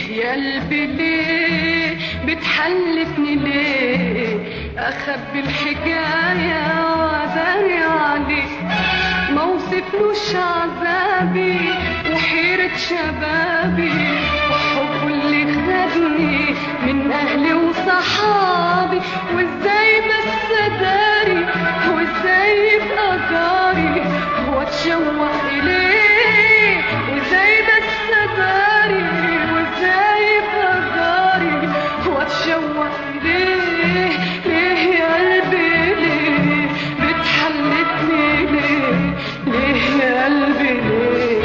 يا قلبي ليه بتحلفني ليه؟ اخبي الحكايه واداري عليك، ما وصفلوش عذابي وحيرة شبابي وحبه اللي خدني من اهلي وصحابي، وازاي بس اداري وازاي يبقى جاري واتشوق اليه، وازاي بس اداري وازاي يبقى جاري واتشوق اليه. ليه يا قلبي ليه بتحلفني ليه؟ ليه يا قلبي ليه؟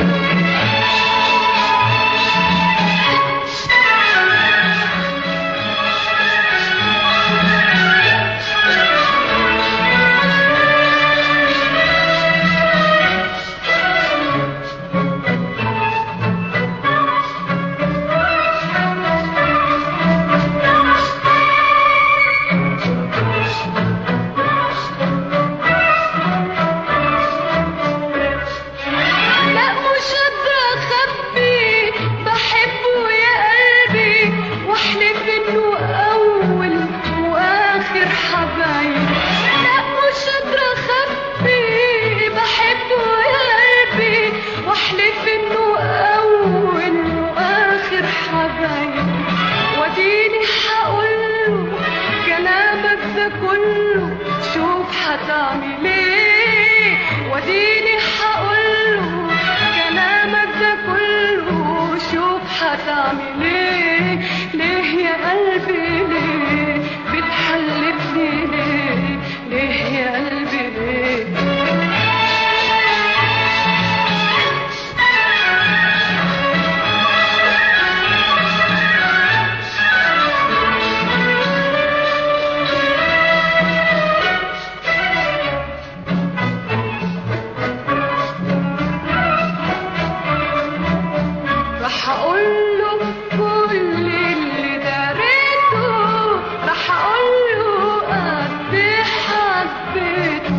كله شوف هتعمل ايه، وديني هقوله كلامك ده كله شوف هتعمل ايه. ليه يا قلبي ليه بتحلفني ليه؟ ليه يا قلبي ليه؟ هقوله كل اللي داريته، رح هقوله قد ايه حبيته،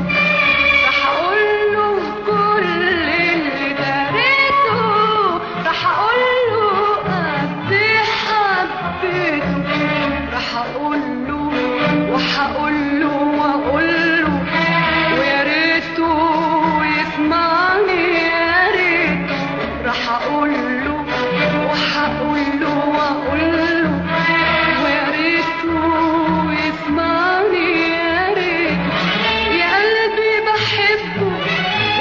رح هقوله كل اللي داريته، رح هقوله قد ايه حبيته، رح هقوله وهقوله واقوله ويا ريته يسمعني يا ريت، رح هقوله وهقوله واقوله ويا ريته يسمعني يا ريت. يا قلبي بحبه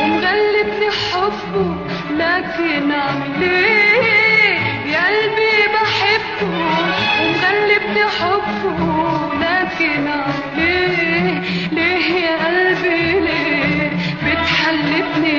ومغلبني حبه، لكن اعمل ايه؟ يا قلبي بحبه ومغلبني حبه، لكن اعمل ايه؟ ليه يا قلبي ليه بتحلفني